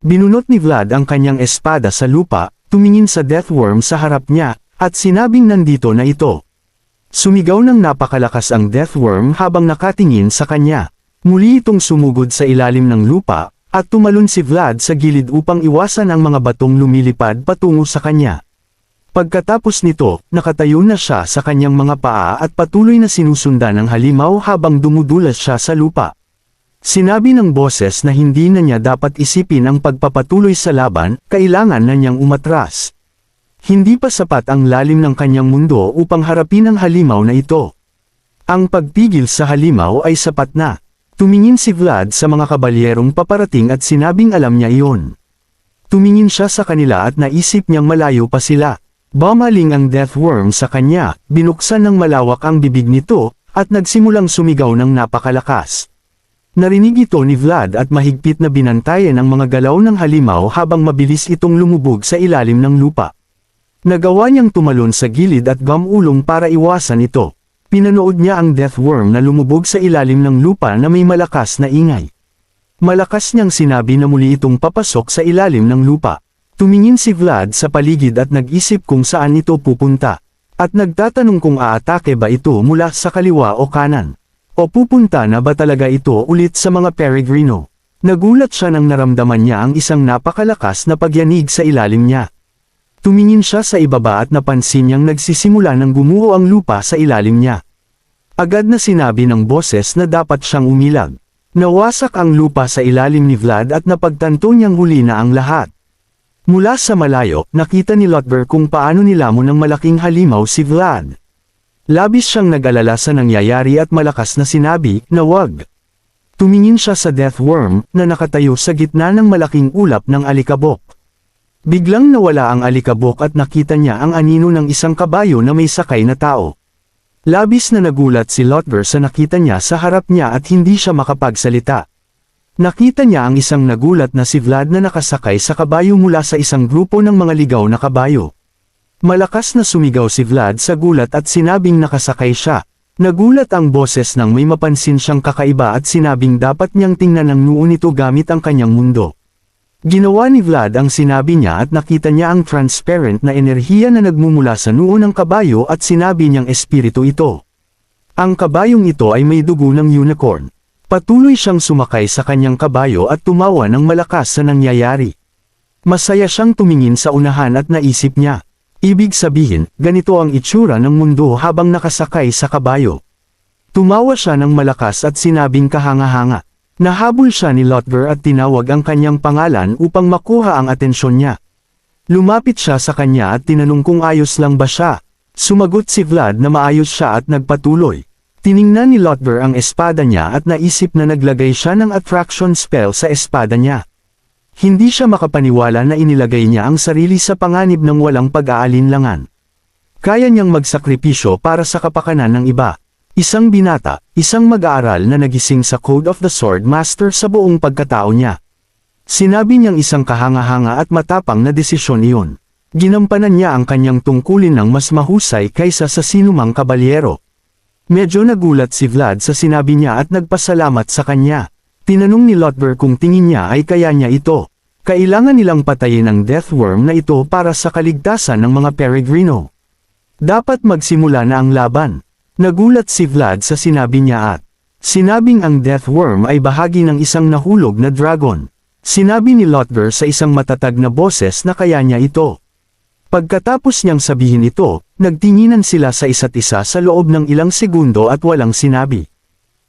Binunot ni Vlad ang kanyang espada sa lupa, tumingin sa Deathworm sa harap niya, at sinabing nandito na ito. Sumigaw ng napakalakas ang Deathworm habang nakatingin sa kanya. Muli itong sumugod sa ilalim ng lupa, at tumalon si Vlad sa gilid upang iwasan ang mga batong lumilipad patungo sa kanya. Pagkatapos nito, nakatayo na siya sa kanyang mga paa at patuloy na sinusundan ng halimaw habang dumudulas siya sa lupa. Sinabi ng boses na hindi na niya dapat isipin ang pagpapatuloy sa laban, kailangan na niyang umatras. Hindi pa sapat ang lalim ng kanyang mundo upang harapin ang halimaw na ito. Ang pagpigil sa halimaw ay sapat na. Tumingin si Vlad sa mga kabalyerong paparating at sinabing alam niya iyon. Tumingin siya sa kanila at naisip niyang malayo pa sila. Bumaling ang Deathworm sa kanya, binuksan ng malawak ang bibig nito, at nagsimulang sumigaw ng napakalakas. Narinig ito ni Vlad at mahigpit na binantayan ang mga galaw ng halimaw habang mabilis itong lumubog sa ilalim ng lupa. Nagawa niyang tumalon sa gilid at gumulong para iwasan ito. Pinanood niya ang Deathworm na lumubog sa ilalim ng lupa na may malakas na ingay. Malakas niyang sinabi na muli itong papasok sa ilalim ng lupa. Tumingin si Vlad sa paligid at nag-isip kung saan ito pupunta. At nagtatanong kung aatake ba ito mula sa kaliwa o kanan. O pupunta na ba talaga ito ulit sa mga Peregrino? Nagulat siya nang naramdaman niya ang isang napakalakas na pagyanig sa ilalim niya. Tumingin siya sa ibaba at napansin niyang nagsisimula ng gumuho ang lupa sa ilalim niya. Agad na sinabi ng boses na dapat siyang umilag. Nawasak ang lupa sa ilalim ni Vlad at napagtanto niyang huli na ang lahat. Mula sa malayo, nakita ni Lotber kung paano nilamon ng malaking halimaw si Vlad. Labis siyang nag-alala sa nangyayari at malakas na sinabi na wag. Tumingin siya sa Deathworm na nakatayo sa gitna ng malaking ulap ng alikabok. Biglang nawala ang alikabok at nakita niya ang anino ng isang kabayo na may sakay na tao. Labis na nagulat si Lotber sa nakita niya sa harap niya at hindi siya makapagsalita. Nakita niya ang isang nagulat na si Vlad na nakasakay sa kabayo mula sa isang grupo ng mga ligaw na kabayo. Malakas na sumigaw si Vlad sa gulat at sinabing nakasakay siya. Nagulat ang boses nang may mapansin siyang kakaiba at sinabing dapat niyang tingnan ang noo nito gamit ang kanyang mundo. Ginawa ni Vlad ang sinabi niya at nakita niya ang transparent na enerhiya na nagmumula sa noo ng kabayo at sinabi niyang espiritu ito. Ang kabayong ito ay may dugo ng unicorn. Patuloy siyang sumakay sa kanyang kabayo at tumawa ng malakas sa nangyayari. Masaya siyang tumingin sa unahan at naisip niya. Ibig sabihin, ganito ang itsura ng mundo habang nakasakay sa kabayo. Tumawa siya ng malakas at sinabing kahanga-hanga. Nahabol siya ni Lotber at tinawag ang kanyang pangalan upang makuha ang atensyon niya. Lumapit siya sa kanya at tinanong kung ayos lang ba siya. Sumagot si Vlad na maayos siya at nagpatuloy. Tiningnan ni Lotber ang espada niya at naisip na naglagay siya ng attraction spell sa espada niya. Hindi siya makapaniwala na inilagay niya ang sarili sa panganib ng walang pag-aalinlangan. Kaya niyang magsakripisyo para sa kapakanan ng iba. Isang binata, isang mag-aaral na nagising sa Code of the Sword Master sa buong pagkatao niya. Sinabi niyang isang kahanga-hanga at matapang na desisyon iyon. Ginampanan niya ang kanyang tungkulin ng mas mahusay kaysa sa sinumang kabalyero. Medyo nagulat si Vlad sa sinabi niya at nagpasalamat sa kanya. Tinanong ni Lotber kung tingin niya ay kaya niya ito. Kailangan nilang patayin ang Deathworm na ito para sa kaligtasan ng mga Peregrino. Dapat magsimula na ang laban. Nagulat si Vlad sa sinabi niya at sinabing ang Deathworm ay bahagi ng isang nahulog na dragon. Sinabi ni Lotber sa isang matatag na boses na kaya niya ito. Pagkatapos niyang sabihin ito, nagtinginan sila sa isa't isa sa loob ng ilang segundo at walang sinabi.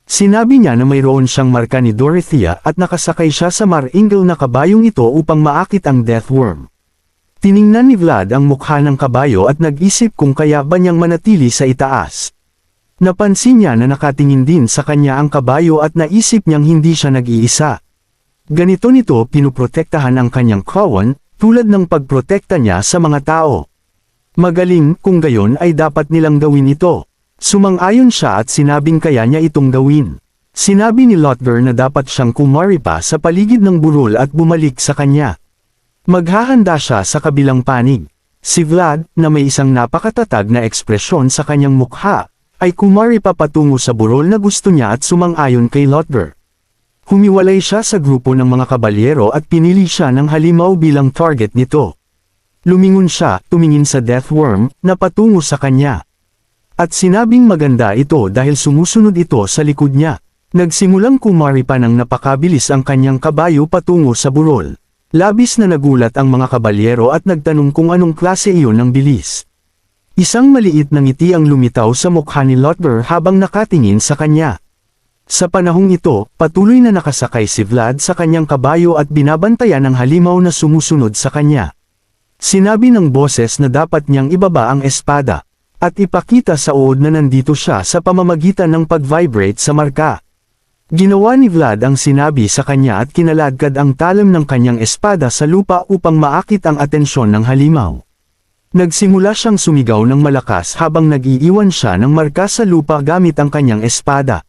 Sinabi niya na mayroon siyang marka ni Dorothea at nakasakay siya sa maringal na kabayong ito upang maakit ang Deathworm. Tiningnan ni Vlad ang mukha ng kabayo at nag-isip kung kaya ba niyang manatili sa itaas. Napansin niya na nakatingin din sa kanya ang kabayo at naisip niyang hindi siya nag-iisa. Ganito nito pinuprotektahan ang kanyang kawan, tulad ng pagprotekta niya sa mga tao. Magaling kung gayon ay dapat nilang gawin ito. Sumang-ayon siya at sinabing kaya niya itong gawin. Sinabi ni Lotber na dapat siyang kumari pa sa paligid ng burol at bumalik sa kanya. Maghahanda siya sa kabilang panig. Si Vlad, na may isang napakatatag na ekspresyon sa kanyang mukha, ay kumari pa patungo sa burol na gusto niya at sumang-ayon kay Lotber. Humiwalay siya sa grupo ng mga kabalyero at pinili siya ng halimaw bilang target nito. Lumingon siya, tumingin sa Deathworm, na patungo sa kanya. At sinabing maganda ito dahil sumusunod ito sa likod niya. Nagsimulang kumari pa ng napakabilis ang kanyang kabayo patungo sa burol. Labis na nagulat ang mga kabalyero at nagtanong kung anong klase iyon ng bilis. Isang maliit na ngiti ang lumitaw sa mukha ni Lotber habang nakatingin sa kanya. Sa panahong ito, patuloy na nakasakay si Vlad sa kanyang kabayo at binabantayan ng halimaw na sumusunod sa kanya. Sinabi ng boses na dapat niyang ibaba ang espada, at ipakita sa uod na nandito siya sa pamamagitan ng pag-vibrate sa marka. Ginawa ni Vlad ang sinabi sa kanya at kinaladkad ang talim ng kanyang espada sa lupa upang maakit ang atensyon ng halimaw. Nagsimula siyang sumigaw ng malakas habang nag-iiwan siya ng marka sa lupa gamit ang kanyang espada.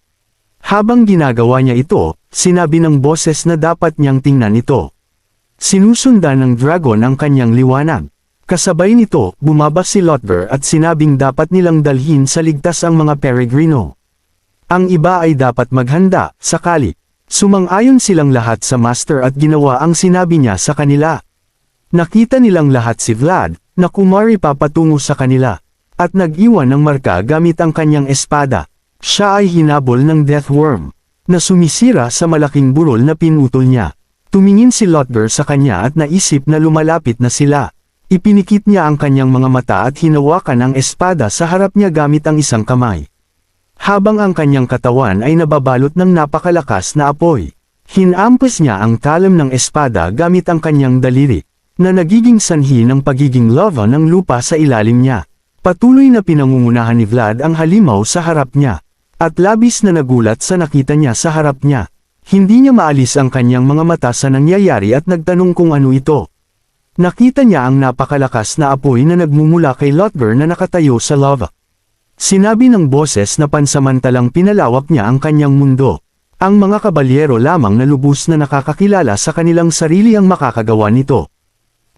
Habang ginagawa niya ito, sinabi ng boses na dapat niyang tingnan ito. Sinusundan ng dragon ang kanyang liwanag. Kasabay nito, bumaba si Lotber at sinabing dapat nilang dalhin sa ligtas ang mga peregrino. Ang iba ay dapat maghanda, sakali. Sumang-ayon silang lahat sa master at ginawa ang sinabi niya sa kanila. Nakita nilang lahat si Vlad, na kumari pa patungo sa kanila, at nag-iwan ng marka gamit ang kanyang espada. Siya ay hinabol ng Deathworm, na sumisira sa malaking burol na pinutol niya. Tumingin si Lotber sa kanya at naisip na lumalapit na sila. Ipinikit niya ang kanyang mga mata at hinawakan ang espada sa harap niya gamit ang isang kamay. Habang ang kanyang katawan ay nababalot ng napakalakas na apoy, hinampas niya ang talim ng espada gamit ang kanyang daliri, na nagiging sanhi ng pagiging lava ng lupa sa ilalim niya. Patuloy na pinangungunahan ni Vlad ang halimaw sa harap niya, at labis na nagulat sa nakita niya sa harap niya. Hindi niya maalis ang kanyang mga mata sa nangyayari at nagtanong kung ano ito. Nakita niya ang napakalakas na apoy na nagmumula kay Lotber na nakatayo sa lava. Sinabi ng boses na pansamantalang pinalawak niya ang kanyang mundo. Ang mga kabalyero lamang na lubos na nakakakilala sa kanilang sarili ang makakagawa nito.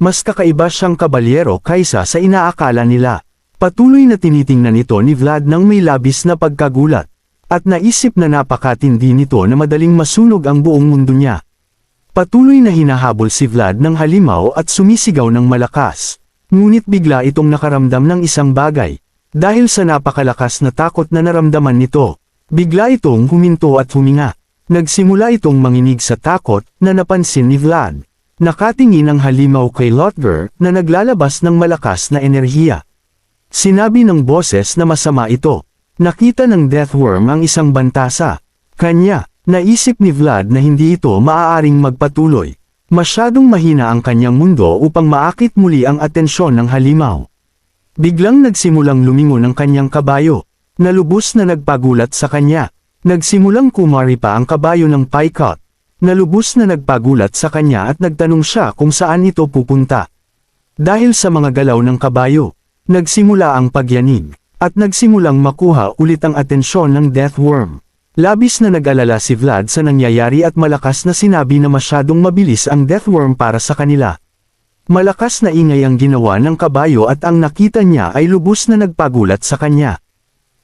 Mas kakaiba siyang kabalyero kaysa sa inaakala nila. Patuloy na tinitingnan ito ni Vlad ng may labis na pagkagulat. At naisip na napakatindi nito na madaling masunog ang buong mundo niya. Patuloy na hinahabol si Vlad ng halimaw at sumisigaw ng malakas. Ngunit bigla itong nakaramdam ng isang bagay. Dahil sa napakalakas na takot na naramdaman nito, bigla itong huminto at huminga. Nagsimula itong manginig sa takot na napansin ni Vlad. Nakatingin ang halimaw kay Lotber na naglalabas ng malakas na enerhiya. Sinabi ng boses na masama ito. Nakita ng Deathworm ang isang banta sa kanya. Naisip ni Vlad na hindi ito maaaring magpatuloy. Masyadong mahina ang kanyang mundo upang maakit muli ang atensyon ng halimaw. Biglang nagsimulang lumingon ang kanyang kabayo, na lubos na nagpagulat sa kanya. Nagsimulang kumari pa ang kabayo ng Pycot, na lubos na nagpagulat sa kanya at nagtanong siya kung saan ito pupunta. Dahil sa mga galaw ng kabayo, nagsimula ang pagyanig, at nagsimulang makuha ulit ang atensyon ng Deathworm. Labis na nag-alala si Vlad sa nangyayari at malakas na sinabi na masyadong mabilis ang Deathworm para sa kanila. Malakas na ingay ang ginawa ng kabayo at ang nakita niya ay lubos na nagpagulat sa kanya.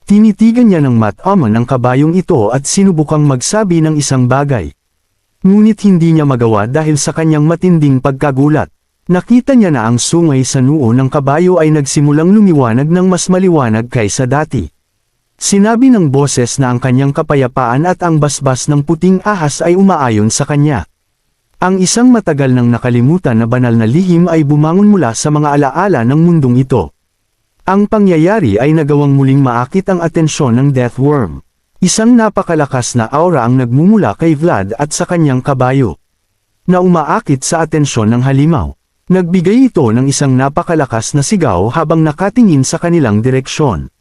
Tinitigan niya ng mataman ang kabayong ito at sinubukang magsabi ng isang bagay. Ngunit hindi niya magawa dahil sa kanyang matinding pagkagulat. Nakita niya na ang sungay sa noo ng kabayo ay nagsimulang lumiwanag ng mas maliwanag kaysa dati. Sinabi ng boses na ang kanyang kapayapaan at ang basbas ng puting ahas ay umaayon sa kanya. Ang isang matagal nang nakalimutan na banal na lihim ay bumangon mula sa mga alaala ng mundong ito. Ang pangyayari ay nagawang muling maakit ang atensyon ng Deathworm. Isang napakalakas na aura ang nagmumula kay Vlad at sa kanyang kabayo, na umaakit sa atensyon ng halimaw. Nagbigay ito ng isang napakalakas na sigaw habang nakatingin sa kanilang direksyon.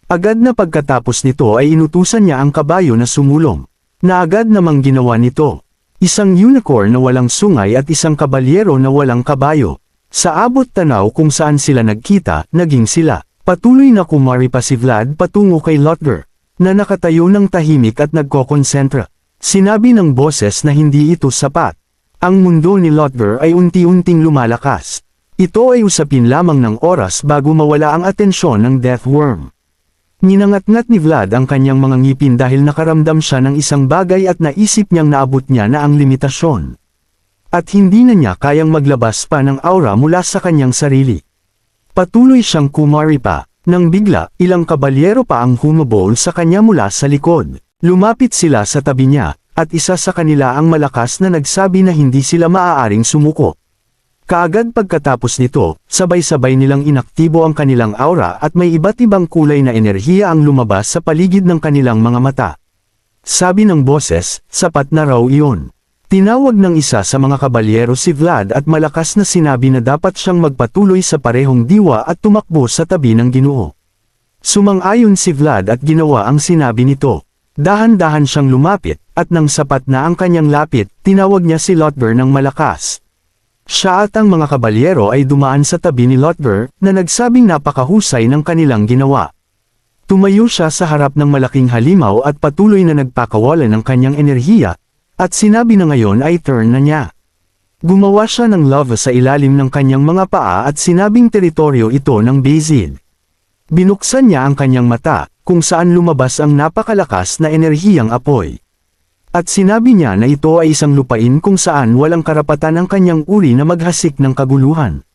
Agad na pagkatapos nito ay inutusan niya ang kabayo na sumulong, na agad namang ginawa nito. Isang unicorn na walang sungay at isang kabalyero na walang kabayo. Sa abot tanaw kung saan sila nagkita, naging sila. Patuloy na kumari pa si Vlad patungo kay Lotber, na nakatayo ng tahimik at nagkokonsentra. Sinabi ng boses na hindi ito sapat. Ang mundo ni Lotber ay unti-unting lumalakas. Ito ay usapin lamang ng oras bago mawala ang atensyon ng Deathworm. Ninangat-ngat ni Vlad ang kanyang mga ngipin dahil nakaramdam siya ng isang bagay at naisip niyang naabot niya na ang limitasyon. At hindi na niya kayang maglabas pa ng aura mula sa kanyang sarili. Patuloy siyang kumari pa, nang bigla, ilang kabalyero pa ang humabol sa kanya mula sa likod. Lumapit sila sa tabi niya, at isa sa kanila ang malakas na nagsabi na hindi sila maaaring sumuko. Kaagad pagkatapos nito, sabay-sabay nilang inaktibo ang kanilang aura at may iba't ibang kulay na enerhiya ang lumabas sa paligid ng kanilang mga mata. Sabi ng boses, sapat na raw iyon. Tinawag ng isa sa mga kabalyero si Vlad at malakas na sinabi na dapat siyang magpatuloy sa parehong diwa at tumakbo sa tabi ng Ginoo. Sumang-ayon si Vlad at ginawa ang sinabi nito. Dahan-dahan siyang lumapit, at nang sapat na ang kanyang lapit, tinawag niya si Lotber ng malakas. Siya at ang mga kabalyero ay dumaan sa tabi ni Lotber, na nagsabing napakahusay ng kanilang ginawa. Tumayo siya sa harap ng malaking halimaw at patuloy na nagpakawalan ng kanyang enerhiya, at sinabi na ngayon ay turn na niya. Gumawa siya ng lava sa ilalim ng kanyang mga paa at sinabing teritoryo ito ng Bezid. Binuksan niya ang kanyang mata, kung saan lumabas ang napakalakas na enerhiyang apoy. At sinabi niya na ito ay isang lupain kung saan walang karapatan ang kanyang uri na maghasik ng kaguluhan.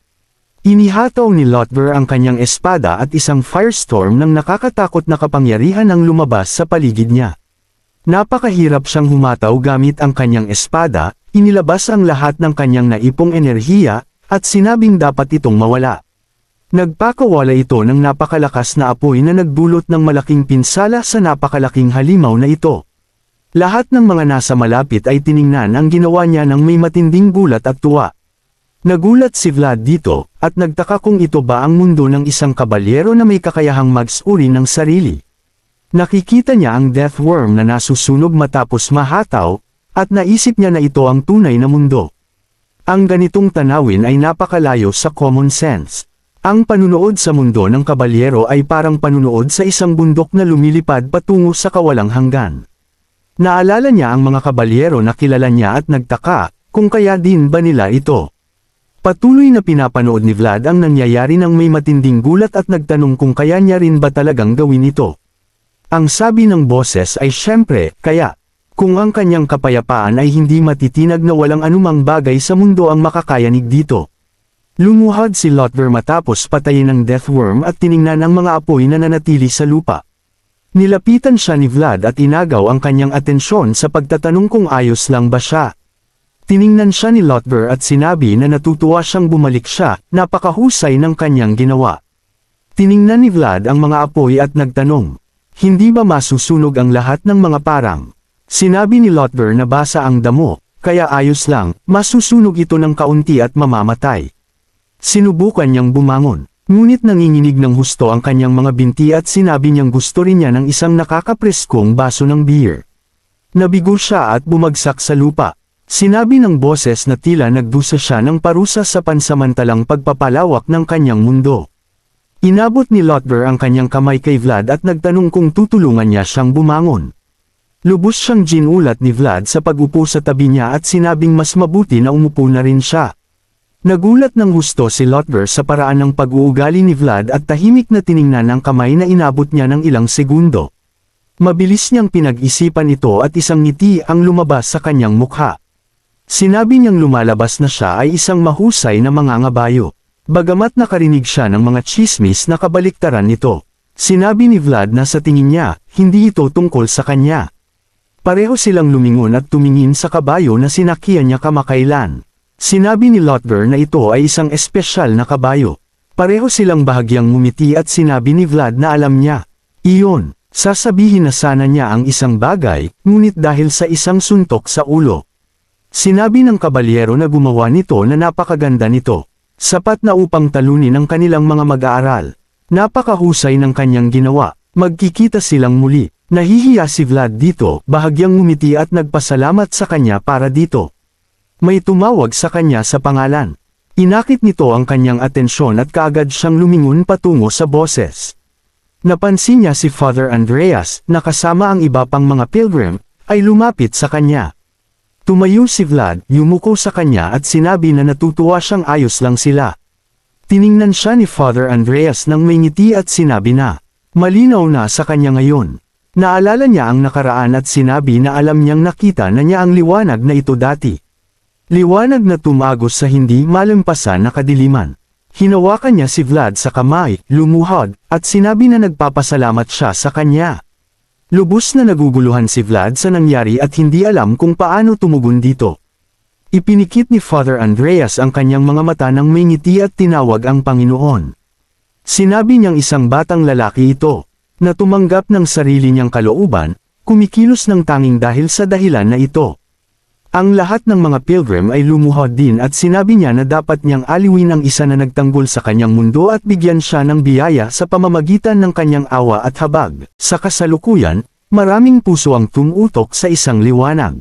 Inihataw ni Lotber ang kanyang espada at isang firestorm ng nakakatakot na kapangyarihan ang lumabas sa paligid niya. Napakahirap siyang humataw gamit ang kanyang espada, inilabas ang lahat ng kanyang naipong enerhiya, at sinabing dapat itong mawala. Nagpakawala ito ng napakalakas na apoy na nagdulot ng malaking pinsala sa napakalaking halimaw na ito. Lahat ng mga nasa malapit ay tiningnan ang ginawa niya ng may matinding gulat at tuwa. Nagulat si Vlad dito, at nagtaka kung ito ba ang mundo ng isang kabalyero na may kakayahang magsuri ng sarili. Nakikita niya ang death worm na nasusunog matapos mahataw, at naisip niya na ito ang tunay na mundo. Ang ganitong tanawin ay napakalayo sa common sense. Ang panunood sa mundo ng kabalyero ay parang panunood sa isang bundok na lumilipad patungo sa kawalang hanggan. Naalala niya ang mga kabalyero na kilala niya at nagtaka, kung kaya din ba nila ito. Patuloy na pinapanood ni Vlad ang nangyayari ng may matinding gulat at nagtanong kung kaya niya rin ba talagang gawin ito. Ang sabi ng boses ay syempre, kaya. Kung ang kanyang kapayapaan ay hindi matitinag na walang anumang bagay sa mundo ang makakayanig dito. Lumuhad si Lotber matapos patayin ng deathworm at tiningnan ang mga apoy na nanatili sa lupa. Nilapitan siya ni Vlad at inagaw ang kanyang atensyon sa pagtatanong kung ayos lang ba siya. Tiningnan siya ni Lotber at sinabi na natutuwa siyang bumalik siya, napakahusay ng kanyang ginawa. Tiningnan ni Vlad ang mga apoy at nagtanong, hindi ba masusunog ang lahat ng mga parang? Sinabi ni Lotber na basa ang damo, kaya ayos lang, masusunog ito ng kaunti at mamamatay. Sinubukan niyang bumangon. Ngunit nanginginig ng husto ang kanyang mga binti at sinabi niyang gusto rin niya ng isang nakakapreskong baso ng beer. Nabigo siya at bumagsak sa lupa. Sinabi ng boses na tila nagdusa siya ng parusa sa pansamantalang pagpapalawak ng kanyang mundo. Inabot ni Lotber ang kanyang kamay kay Vlad at nagtanong kung tutulungan niya siyang bumangon. Lubos siyang ginulat ni Vlad sa pag-upo sa tabi niya at sinabing mas mabuti na umupo na rin siya. Nagulat ng husto si Lotber sa paraan ng pag-uugali ni Vlad at tahimik na tiningnan ang kamay na inabot niya ng ilang segundo. Mabilis niyang pinag-isipan ito at isang ngiti ang lumabas sa kanyang mukha. Sinabi niyang lumalabas na siya ay isang mahusay na mangangabayo. Bagamat nakarinig siya ng mga tsismis na kabaliktaran nito. Sinabi ni Vlad na sa tingin niya, hindi ito tungkol sa kanya. Pareho silang lumingon at tumingin sa kabayo na sinakyan niya kamakailan. Sinabi ni Lotber na ito ay isang espesyal na kabayo. Pareho silang bahagyang ngumiti at sinabi ni Vlad na alam niya. Iyon, sasabihin na sana niya ang isang bagay, ngunit dahil sa isang suntok sa ulo. Sinabi ng kabalyero na gumawa nito na napakaganda nito. Sapat na upang talunin ang kanilang mga mag-aaral. Napakahusay ng kanyang ginawa. Magkikita silang muli. Nahihiya si Vlad dito, bahagyang ngumiti at nagpasalamat sa kanya para dito. May tumawag sa kanya sa pangalan. Inakit nito ang kanyang atensyon at kaagad siyang lumingon patungo sa boses. Napansin niya si Father Andreas, na kasama ang iba pang mga pilgrim, ay lumapit sa kanya. Tumayo si Vlad, yumuko sa kanya at sinabi na natutuwa siyang ayos lang sila. Tiningnan siya ni Father Andreas nang may ngiti at sinabi na, Malinaw na sa kanya ngayon. Naalala niya ang nakaraan at sinabi na alam niyang nakita na niya ang liwanag na ito dati. Liwanag na tumagos sa hindi malampasan na kadiliman. Hinawakan niya si Vlad sa kamay, lumuhod, at sinabi na nagpapasalamat siya sa kanya. Lubos na naguguluhan si Vlad sa nangyari at hindi alam kung paano tumugon dito. Ipinikit ni Father Andreas ang kanyang mga mata ng may ngiti at tinawag ang Panginoon. Sinabi niyang isang batang lalaki ito, na tumanggap ng sarili niyang kalooban, kumikilos ng tanging dahil sa dahilan na ito. Ang lahat ng mga pilgrim ay lumuhod din at sinabi niya na dapat niyang aliwin ang isa na nagtanggol sa kanyang mundo at bigyan siya ng biyaya sa pamamagitan ng kanyang awa at habag. Sa kasalukuyan, maraming puso ang tumutok sa isang liwanag.